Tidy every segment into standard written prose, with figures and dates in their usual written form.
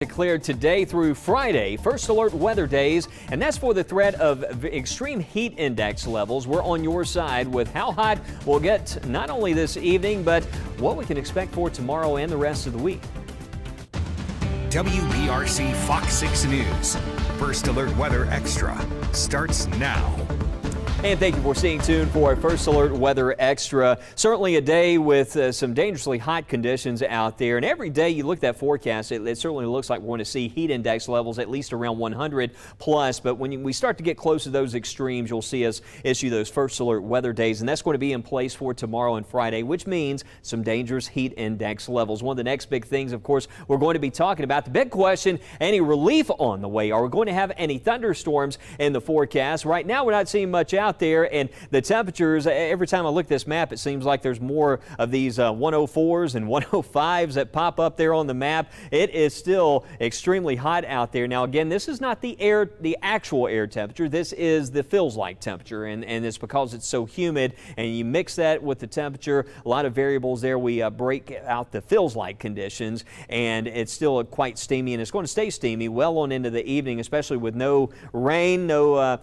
Declared today through Friday, first alert weather days, and that's for the threat of extreme heat index levels. We're on your side with how hot we'll get not only this evening, but what we can expect for tomorrow and the rest of the week. WBRC Fox 6 News. First Alert Weather Extra starts now. And thank you for staying tuned for a First Alert Weather Extra. Certainly a day with some dangerously hot conditions out there. And every day you look at that forecast, it certainly looks like we're going to see heat index levels at least around 100 plus. But when we start to get close to those extremes, you'll see us issue those First Alert Weather days. And that's going to be in place for tomorrow and Friday, which means some dangerous heat index levels. One of the next big things, of course, we're going to be talking about. The big question, any relief on the way? Are we going to have any thunderstorms in the forecast? Right now, we're not seeing much out there, and the temperatures, every time I look at this map, it seems like there's more of these 104s and 105s that pop up there on the map. It is still extremely hot out there. Now again, this is not the actual air temperature. This is the feels like temperature, and it's because it's so humid, and you mix that with the temperature, a lot of variables there. We break out the feels like conditions, and it's still quite steamy, and it's going to stay steamy well on into the evening, especially with no rain, no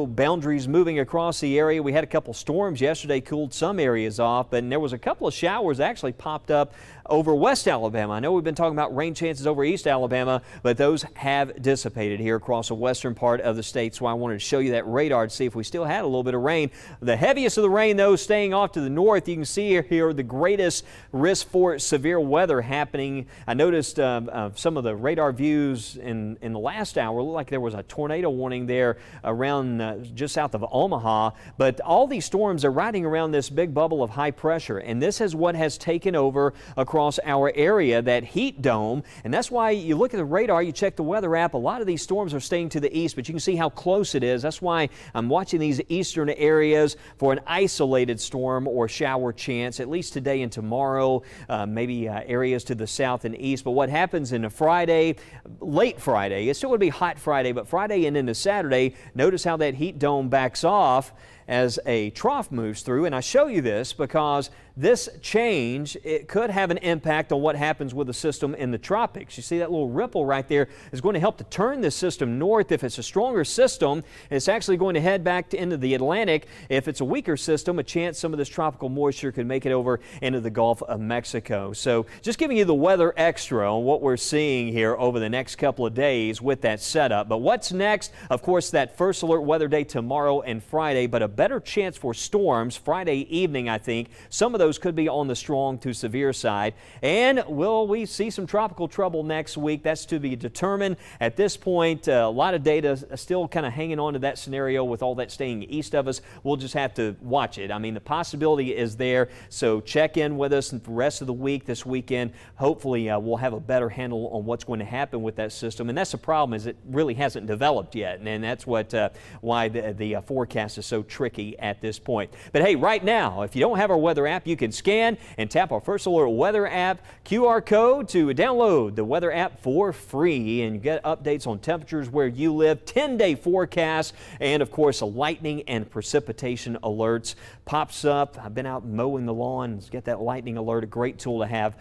boundaries moving across the area. We had a couple storms yesterday, cooled some areas off, but there was a couple of showers that actually popped up over West Alabama. I know we've been talking about rain chances over East Alabama, but those have dissipated here across the western part of the state. So I wanted to show you that radar to see if we still had a little bit of rain. The heaviest of the rain, though, staying off to the north. You can see here the greatest risk for severe weather happening. I noticed some of the radar views in the last hour looked like there was a tornado warning there around just south of Omaha. But all these storms are riding around this big bubble of high pressure, and this is what has taken over across our area, that heat dome. And that's why you look at the radar, you check the weather app, a lot of these storms are staying to the east, but you can see how close it is. That's why I'm watching these eastern areas for an isolated storm or shower chance, at least today and tomorrow, maybe areas to the south and east. But what happens in a Friday, late Friday, it's still going to be hot Friday, but Friday and into Saturday, notice how that heat dome backs off as a trough moves through. And I show you this because this change, it could have an impact on what happens with the system in the tropics. You see that little ripple right there is going to help to turn this system north. If it's a stronger system, it's actually going to head back into the Atlantic. If it's a weaker system, a chance some of this tropical moisture could make it over into the Gulf of Mexico. So just giving you the weather extra on what we're seeing here over the next couple of days with that setup. But what's next? Of course, that first alert weather day tomorrow and Friday, but a better chance for storms Friday evening, I think. Some of those could be on the strong to severe side. And will we see some tropical trouble next week? That's to be determined. At this point, a lot of data still kind of hanging on to that scenario with all that staying east of us. We'll just have to watch it. I mean, the possibility is there, so check in with us the rest of the week, this weekend. Hopefully, we'll have a better handle on what's going to happen with that system. And that's the problem, is it really hasn't developed yet, and that's what why the forecast is so tricky at this point. But hey, right now, if you don't have our weather app, you can scan and tap our First Alert Weather app QR code to download the weather app for free, and you get updates on temperatures where you live, 10-day forecast, and of course lightning and precipitation alerts pops up. I've been out mowing the lawn, get that lightning alert, a great tool to have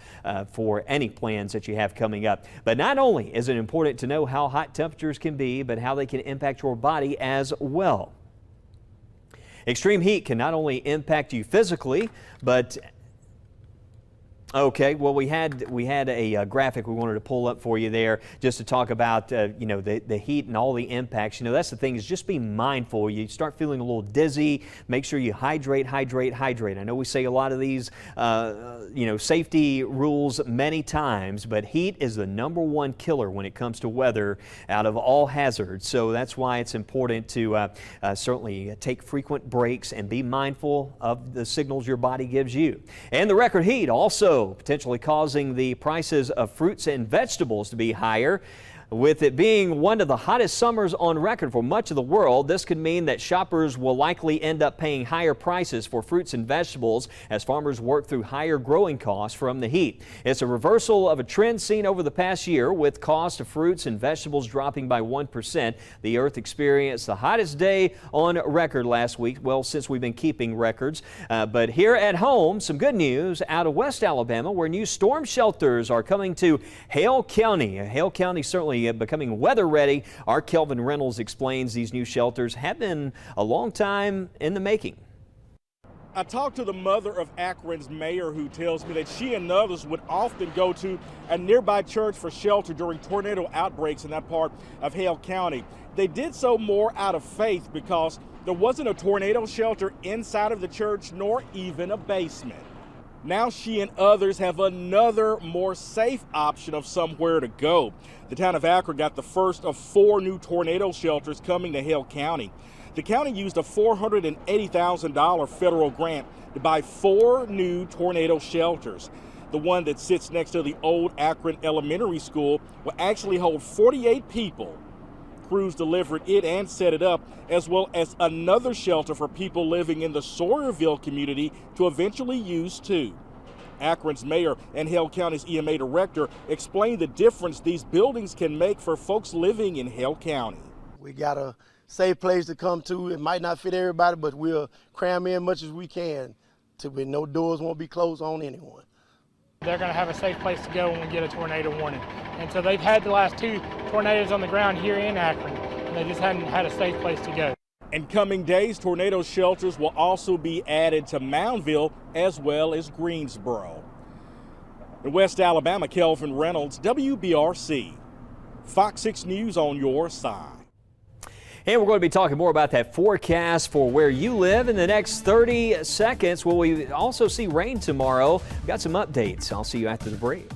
for any plans that you have coming up. But not only is it important to know how hot temperatures can be, but how they can impact your body as well. Extreme heat can not only impact you physically, but okay, well, we had a graphic we wanted to pull up for you there just to talk about, you know, the heat and all the impacts. You know, that's the thing, is just be mindful. You start feeling a little dizzy, make sure you hydrate. I know we say a lot of these, you know, safety rules many times, but heat is the #1 killer when it comes to weather out of all hazards. So that's why it's important to certainly take frequent breaks and be mindful of the signals your body gives you. And the record heat also potentially causing the prices of fruits and vegetables to be higher. With it being one of the hottest summers on record for much of the world, this could mean that shoppers will likely end up paying higher prices for fruits and vegetables as farmers work through higher growing costs from the heat. It's a reversal of a trend seen over the past year, with cost of fruits and vegetables dropping by 1%. The Earth experienced the hottest day on record last week, well, since we've been keeping records. But here at home, some good news out of West Alabama, where new storm shelters are coming to Hale County. Hale County certainly becoming weather ready. Our Kelvin Reynolds explains these new shelters have been a long time in the making. I talked to the mother of Akron's mayor, who tells me that she and others would often go to a nearby church for shelter during tornado outbreaks in that part of Hale County. They did so more out of faith because there wasn't a tornado shelter inside of the church, nor even a basement. Now she and others have another, more safe option of somewhere to go. The town of Akron got the first of 4 new tornado shelters coming to Hale County. The county used a $480,000 federal grant to buy 4 new tornado shelters. The one that sits next to the old Akron Elementary School will actually hold 48 people. Crews delivered it and set it up, as well as another shelter for people living in the Sawyerville community to eventually use too. Akron's mayor and Hale County's EMA director explained the difference these buildings can make for folks living in Hale County. We got a safe place to come to. It might not fit everybody, but we'll cram in much as we can to where no doors won't be closed on anyone. They're going to have a safe place to go when we get a tornado warning. And so they've had the last 2 tornadoes on the ground here in Akron, and they just hadn't had a safe place to go. In coming days, tornado shelters will also be added to Moundville as well as Greensboro. In West Alabama, Kelvin Reynolds, WBRC, Fox 6 News on your side. And we're going to be talking more about that forecast for where you live in the next 30 seconds. Will we also see rain tomorrow? We've got some updates. I'll see you after the break.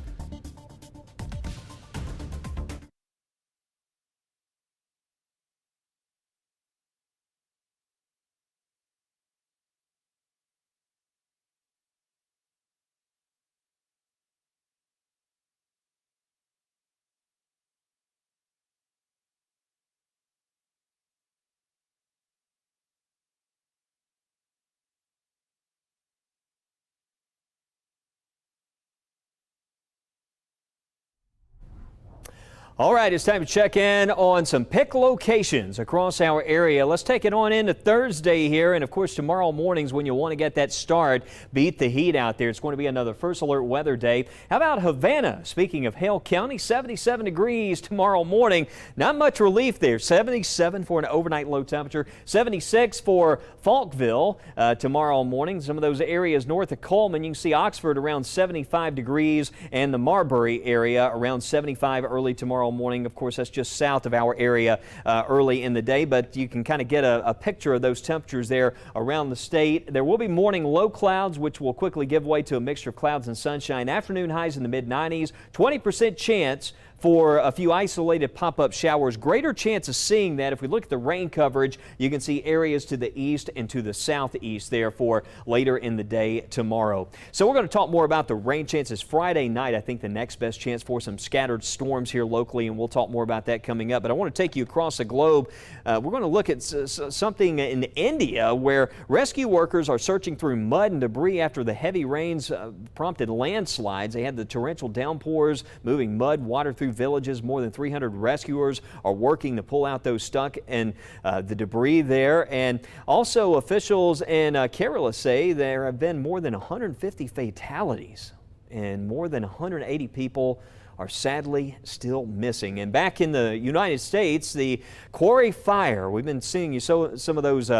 All right, it's time to check in on some pick locations across our area. Let's take it on into Thursday here. And of course, tomorrow morning's when you'll want to get that start. Beat the heat out there. It's going to be another first alert weather day. How about Havana? Speaking of Hale County, 77 degrees tomorrow morning. Not much relief there. 77 for an overnight low temperature. 76 for Falkville tomorrow morning. Some of those areas north of Coleman. You can see Oxford around 75 degrees and the Marbury area around 75 early tomorrow morning. Of course, that's just south of our area early in the day, but you can kind of get a picture of those temperatures there around the state. There will be morning low clouds, which will quickly give way to a mixture of clouds and sunshine. Afternoon highs in the mid-90s, 20% chance for a few isolated pop-up showers. Greater chance of seeing that if we look at the rain coverage. You can see areas to the east and to the southeast there for later in the day tomorrow. So we're going to talk more about the rain chances Friday night. I think the next best chance for some scattered storms here locally, and we'll talk more about that coming up. But I want to take you across the globe. We're going to look at something in India where rescue workers are searching through mud and debris after the heavy rains prompted landslides. They had the torrential downpours moving mud, water through villages. More than 300 rescuers are working to pull out those stuck in the debris there. And also officials in Kerala say there have been more than 150 fatalities and more than 180 people are sadly still missing. And back in the United States, the Quarry Fire, we've been seeing you some of those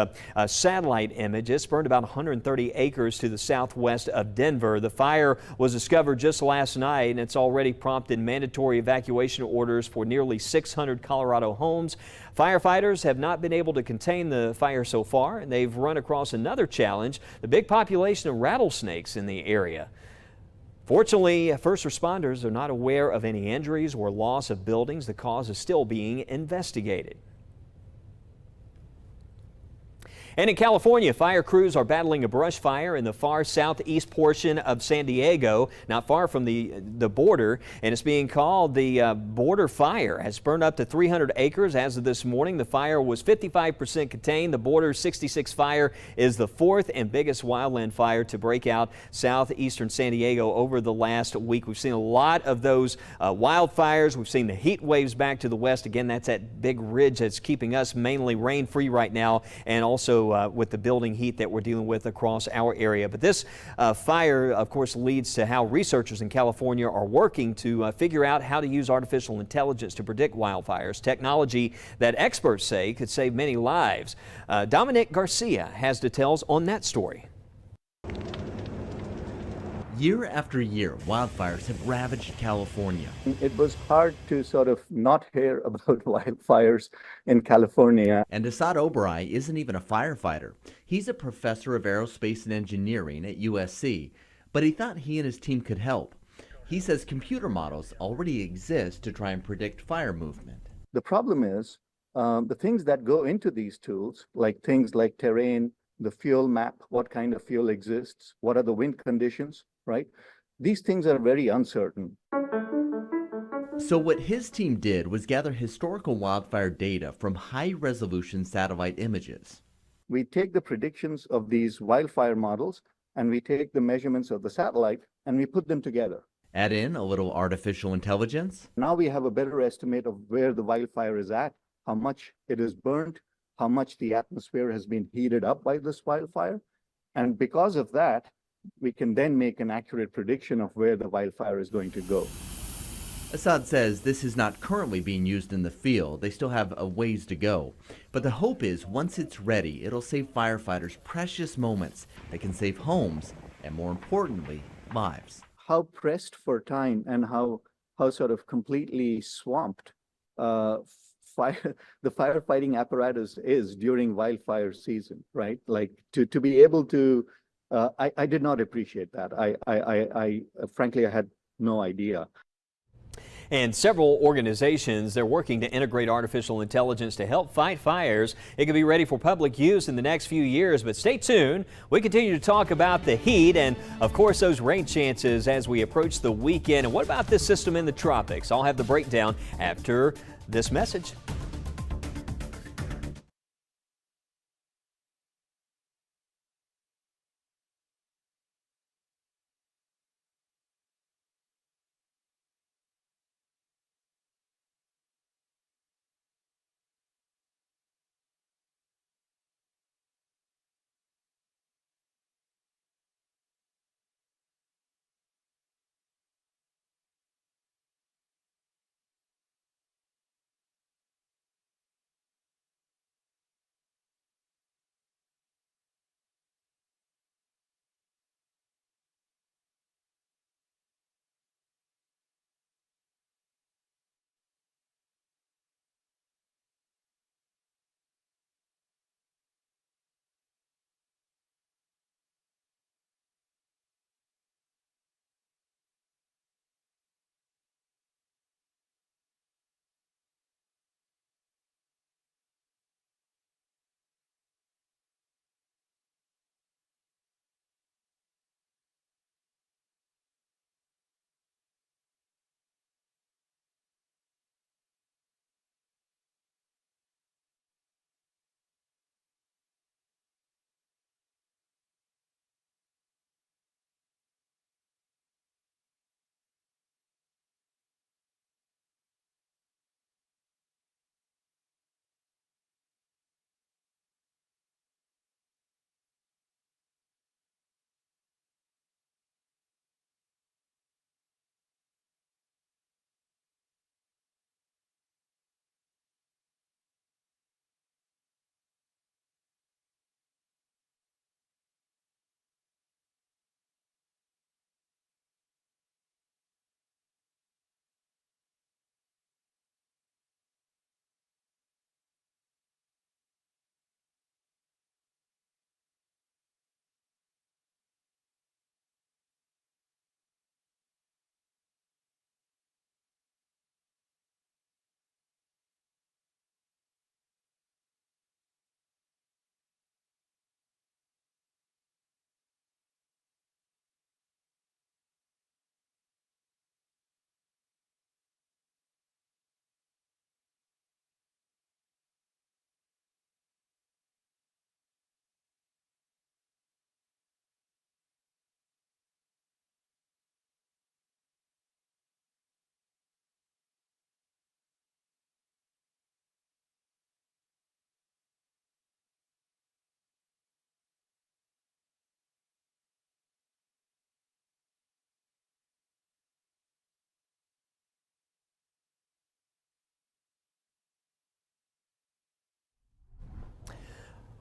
satellite images, burned about 130 acres to the southwest of Denver. The fire was discovered just last night, and it's already prompted mandatory evacuation orders for nearly 600 Colorado homes. Firefighters have not been able to contain the fire so far, and they've run across another challenge, the big population of rattlesnakes in the area. Fortunately, first responders are not aware of any injuries or loss of buildings. The cause is still being investigated. And in California, fire crews are battling a brush fire in the far southeast portion of San Diego, not far from the border, and it's being called the Border Fire. It has burned up to 300 acres as of this morning. The fire was 55% contained. The Border 66 fire is the fourth and biggest wildland fire to break out southeastern San Diego over the last week. We've seen a lot of those wildfires. We've seen the heat waves back to the west. Again, that's that big ridge that's keeping us mainly rain-free right now, and also with the building heat that we're dealing with across our area. But this fire, of course, leads to how researchers in California are working to figure out how to use artificial intelligence to predict wildfires, technology that experts say could save many lives. Dominic Garcia has details on that story. Year after year, wildfires have ravaged California. It was hard to sort of not hear about wildfires in California. And Asad Oberai isn't even a firefighter. He's a professor of aerospace and engineering at USC, but he thought he and his team could help. He says computer models already exist to try and predict fire movement. The problem is the things that go into these tools, like things like terrain, the fuel map, what kind of fuel exists, what are the wind conditions, right? These things are very uncertain. So what his team did was gather historical wildfire data from high-resolution satellite images. We take the predictions of these wildfire models and we take the measurements of the satellite and we put them together. Add in a little artificial intelligence. Now we have a better estimate of where the wildfire is at, how much it is burnt, how much the atmosphere has been heated up by this wildfire. And because of that, we can then make an accurate prediction of where the wildfire is going to go. Asad says this is not currently being used in the field. They still have a ways to go. But the hope is once it's ready, it'll save firefighters precious moments that can save homes and, more importantly, lives. How pressed for time and how sort of completely swamped the firefighting apparatus is during wildfire season, right? Like to be able to, I did not appreciate that. I frankly, I had no idea. And several organizations, they're working to integrate artificial intelligence to help fight fires. It could be ready for public use in the next few years, but stay tuned. We continue to talk about the heat and, of course, those rain chances as we approach the weekend. And what about this system in the tropics? I'll have the breakdown after this message.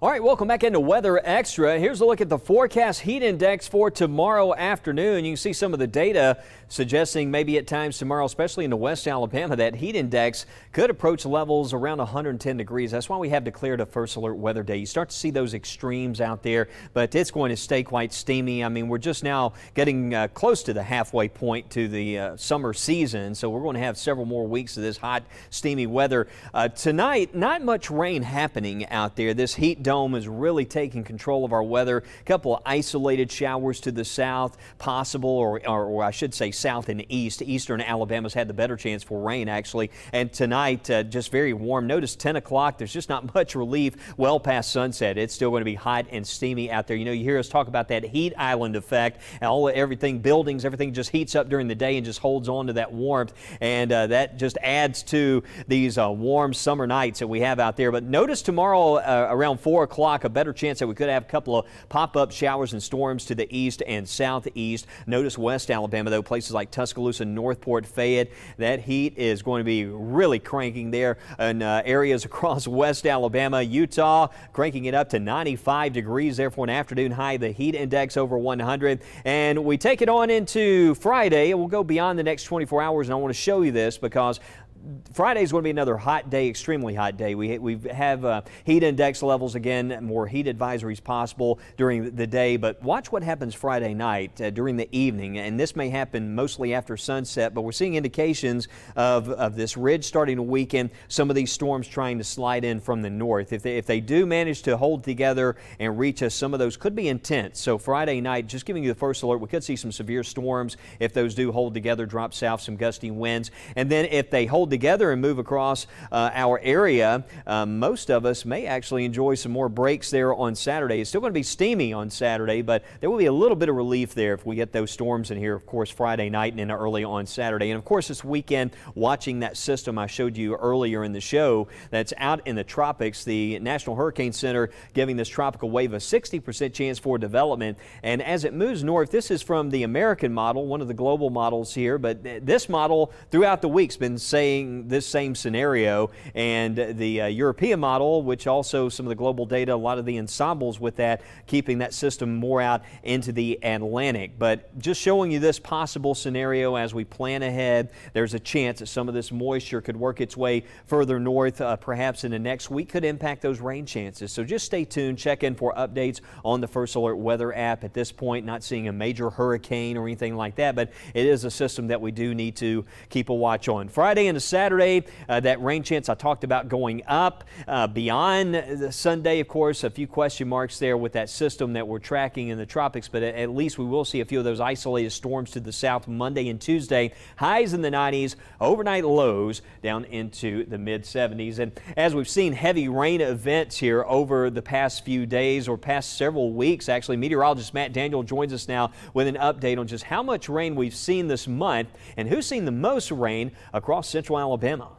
All right, welcome back into Weather Extra. Here's a look at the forecast heat index for tomorrow afternoon. You can see some of the data suggesting maybe at times tomorrow, especially in West Alabama, that heat index could approach levels around 110 degrees. That's why we have declared a first alert weather day. You start to see those extremes out there, but it's going to stay quite steamy. I mean, we're just now getting close to the halfway point to the summer season, so we're going to have several more weeks of this hot, steamy weather. Tonight, not much rain happening out there. This heat dome is really taking control of our weather. A couple of isolated showers to the south possible, or I should say south and east. Eastern Alabama's had the better chance for rain, actually. And tonight, just very warm. Notice 10 o'clock, there's just not much relief well past sunset. It's still going to be hot and steamy out there. You know, you hear us talk about that heat island effect. Everything, buildings, everything just heats up during the day and just holds on to that warmth. And that just adds to these warm summer nights that we have out there. But notice tomorrow around 4 o'clock, a better chance that we could have a couple of pop-up showers and storms to the east and southeast. Notice West Alabama, though, places like Tuscaloosa, Northport, Fayette, that heat is going to be really cranking there in areas across West Alabama. Utah cranking it up to 95 degrees there for an afternoon high. The heat index over 100. And we take it on into Friday. We'll go beyond the next 24 hours, and I want to show you this because Friday is going to be another hot day, extremely hot day. We have heat index levels again, more heat advisories possible during the day. But watch what happens Friday night during the evening. And this may happen mostly after sunset, but we're seeing indications of this ridge starting to weaken, some of these storms trying to slide in from the north. If they do manage to hold together and reach us, some of those could be intense. So Friday night, just giving you the first alert, we could see some severe storms if those do hold together, drop south, some gusty winds. And then if they hold together and move across our area, most of us may actually enjoy some more breaks there on Saturday. It's still going to be steamy on Saturday, but there will be a little bit of relief there if we get those storms in here, of course, Friday night and then early on Saturday. And of course, this weekend, watching that system I showed you earlier in the show that's out in the tropics, the National Hurricane Center giving this tropical wave a 60% chance for development. And as it moves north, this is from the American model, one of the global models here, but this model throughout the week's been saying this same scenario, and the European model, which also some of the global data, a lot of the ensembles with that, keeping that system more out into the Atlantic. But just showing you this possible scenario as we plan ahead. There's a chance that some of this moisture could work its way further north, perhaps in the next week, could impact those rain chances. So just stay tuned, check in for updates on the First Alert Weather app. At this point, not seeing a major hurricane or anything like that, but it is a system that we do need to keep a watch on. Friday into Saturday, that rain chance I talked about going up. Beyond the Sunday, of course, a few question marks there with that system that we're tracking in the tropics, but at least we will see a few of those isolated storms to the south Monday and Tuesday. Highs in the 90s, overnight lows down into the mid-70s. And as we've seen heavy rain events here over the past few days or past several weeks, actually, meteorologist Matt Daniel joins us now with an update on just how much rain we've seen this month and who's seen the most rain across central Alabama.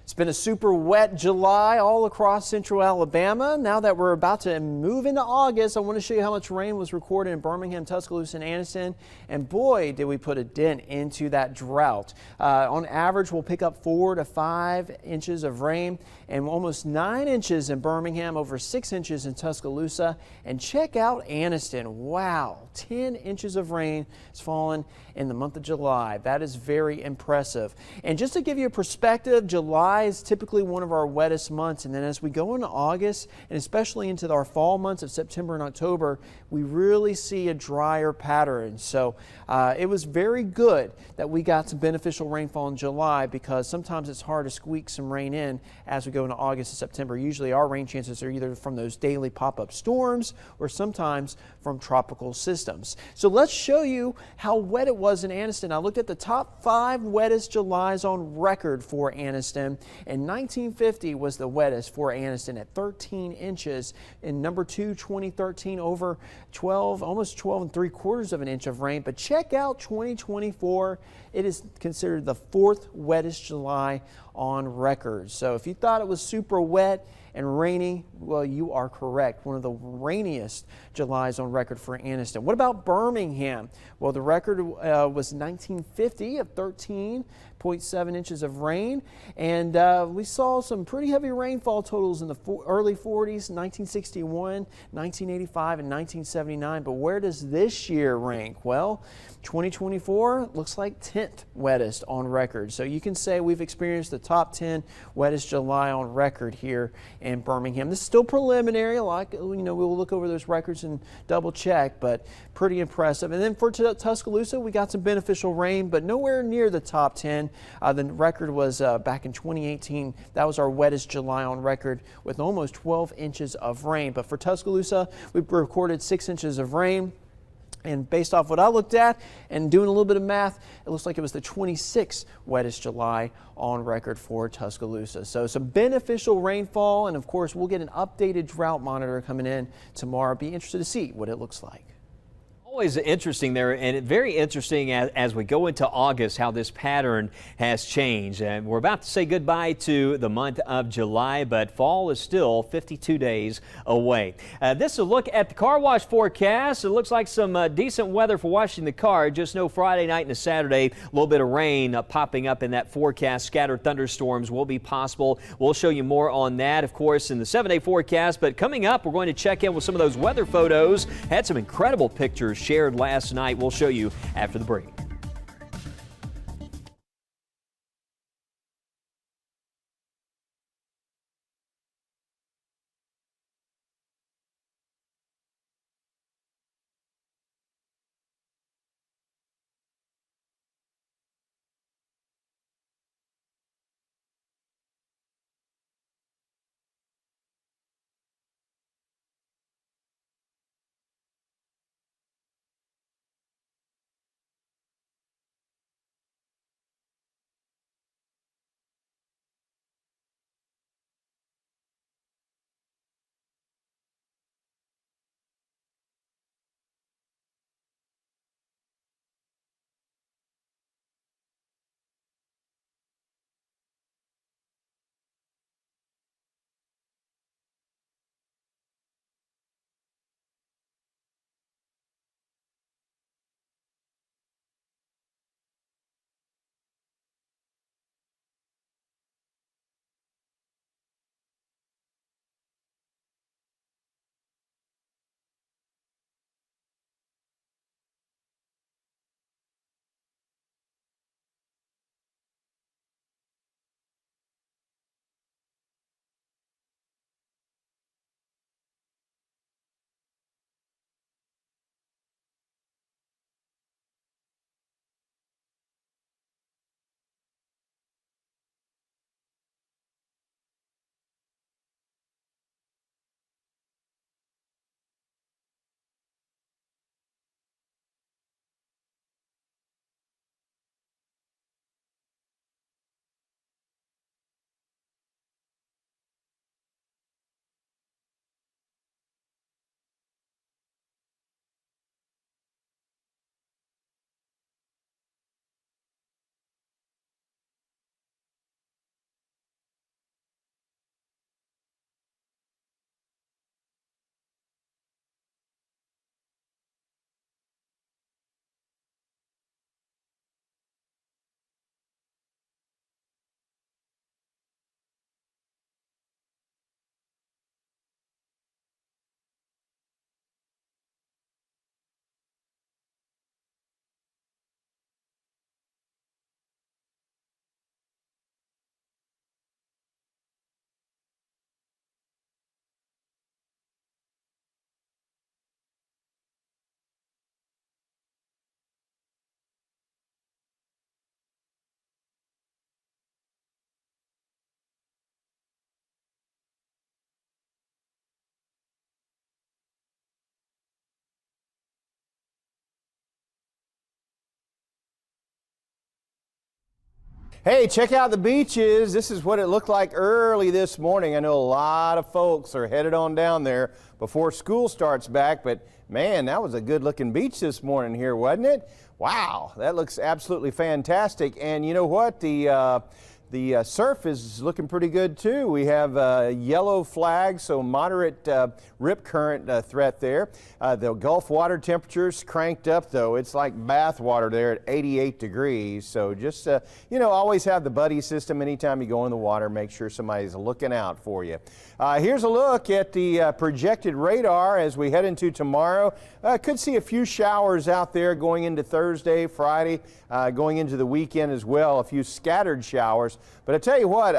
It's been a super wet July all across central Alabama. Now that we're about to move into August, I want to show you how much rain was recorded in Birmingham, Tuscaloosa, and Anniston. And boy, did we put a dent into that drought. On average, we'll pick up 4 to 5 inches of rain and almost 9 inches in Birmingham, over 6 inches in Tuscaloosa. And check out Anniston. Wow, 10 inches of rain has fallen in the month of July. That is very impressive. And just to give you a perspective, July is typically one of our wettest months, and then as we go into August and especially into our fall months of September and October, we really see a drier pattern. So it was very good that we got some beneficial rainfall in July, because sometimes it's hard to squeak some rain in as we go into August and September. Usually our rain chances are either from those daily pop-up storms or sometimes from tropical systems. So let's show you how wet it was in Anniston. I looked at the top 5 wettest Julys on record for Anniston, and 1950 was the wettest for Anniston at 13 inches. In number 2, 2013, over 12, almost 12 3/4 of an inch of rain. But check out 2024. It is considered the 4th wettest July on record. So if you thought it was super wet and rainy, well, you are correct. One of the rainiest Julys on record for Anniston. What about Birmingham? Well, the record was 1950 of 13 5.7 inches of rain, and we saw some pretty heavy rainfall totals in the early 40s, 1961, 1985, and 1979. But where does this year rank? Well, 2024 looks like 10th wettest on record. So you can say we've experienced the top 10 wettest July on record here in Birmingham. This is still preliminary. Like, we'll look over those records and double check, but pretty impressive. And then for Tuscaloosa, we got some beneficial rain, but nowhere near the top 10. The record was back in 2018. That was our wettest July on record with almost 12 inches of rain. But for Tuscaloosa, we recorded 6 inches of rain. And based off what I looked at and doing a little bit of math, it looks like it was the 26th wettest July on record for Tuscaloosa. So some beneficial rainfall, and of course we'll get an updated drought monitor coming in tomorrow. Be interested to see what it looks like. Always interesting there, and very interesting as we go into August how this pattern has changed. And we're about to say goodbye to the month of July, but fall is still 52 days away. This is a look at the car wash forecast. It looks like some decent weather for washing the car. Just no Friday night and a Saturday. A little bit of rain popping up in that forecast. Scattered thunderstorms will be possible. We'll show you more on that, of course, in the 7-day forecast. But coming up, we're going to check in with some of those weather photos. Had some incredible pictures shared last night. We'll show you after the break. Hey, check out the beaches. This is what it looked like early this morning. I know a lot of folks are headed on down there before school starts back, but man, that was a good looking beach this morning here, wasn't it? Wow, that looks absolutely fantastic. And you know what? The surf is looking pretty good too. We have a yellow flag, so moderate rip current threat there. The Gulf water temperatures cranked up though. It's like bath water there at 88 degrees. So just, you know, always have the buddy system anytime you go in the water. Make sure somebody's looking out for you. Here's a look at the projected radar as we head into tomorrow. Could see a few showers out there going into Thursday, Friday, going into the weekend as well. A few scattered showers. But I tell you what,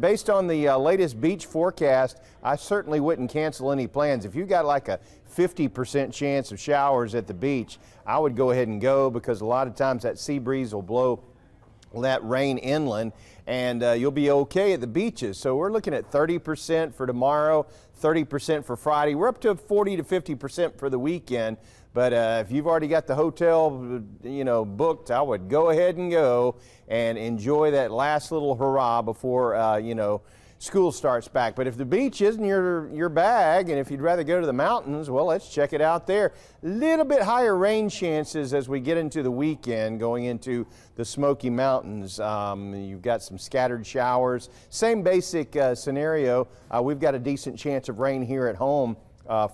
based on the latest beach forecast, I certainly wouldn't cancel any plans. If you got like a 50% chance of showers at the beach, I would go ahead and go, because a lot of times that sea breeze will blow that rain inland, and you'll be okay at the beaches. So we're looking at 30% for tomorrow, 30% for Friday. We're up to 40 to 50% for the weekend. But if you've already got the hotel, you know, booked, I would go ahead and go and enjoy that last little hurrah before, you know, school starts back. But if the beach isn't your bag, and if you'd rather go to the mountains, well, let's check it out there. Little bit higher rain chances as we get into the weekend, going into the Smoky Mountains. You've got some scattered showers. Same basic scenario. We've got a decent chance of rain here at home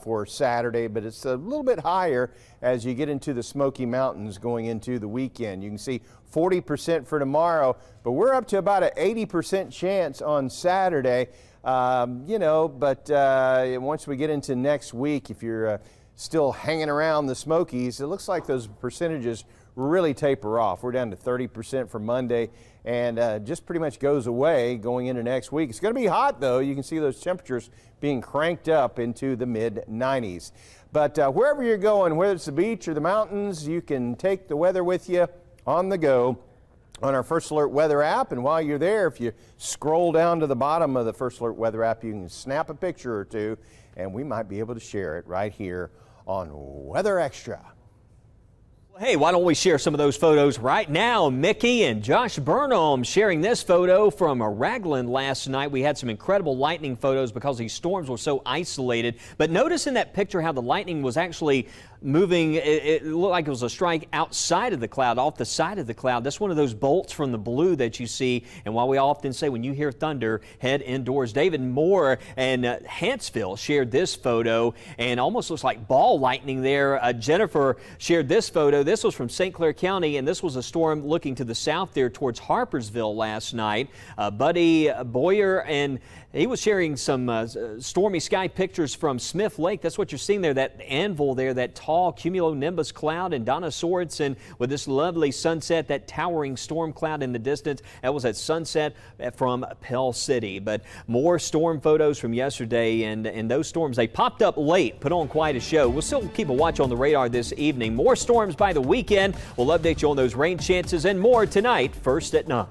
for Saturday, but it's a little bit higher as you get into the Smoky Mountains going into the weekend. You can see 40% for tomorrow, but we're up to about an 80% chance on Saturday. You know, but once we get into next week, if you're still hanging around the Smokies, it looks like those percentages really taper off. We're down to 30% for Monday, and just pretty much goes away going into next week. It's going to be hot though. You can see those temperatures being cranked up into the mid-90s. But wherever you're going, whether it's the beach or the mountains, you can take the weather with you on the go on our First Alert Weather app. And while you're there, if you scroll down to the bottom of the First Alert Weather app, you can snap a picture or two, and we might be able to share it right here on Weather Extra. Hey, why don't we share some of those photos right now? Mickey and Josh Burnham sharing this photo from Ragland last night. We had some incredible lightning photos because these storms were so isolated. But notice in that picture how the lightning was actually moving. It looked like it was a strike outside of the cloud, off the side of the cloud. That's one of those bolts from the blue that you see. And while we often say when you hear thunder, head indoors. David Moore and Hanceville shared this photo, and almost looks like ball lightning there. Jennifer shared this photo. This was from St. Clair County, and this was a storm looking to the south there towards Harpersville last night. Buddy Boyer, and he was sharing some stormy sky pictures from Smith Lake. That's what you're seeing there, that anvil there, that tall cumulonimbus cloud, and Donna Sorensen with this lovely sunset, that towering storm cloud in the distance. That was at sunset from Pell City. But more storm photos from yesterday, and those storms, they popped up late, put on quite a show. We'll still keep a watch on the radar this evening. More storms by the weekend. We'll update you on those rain chances and more tonight, first at 9.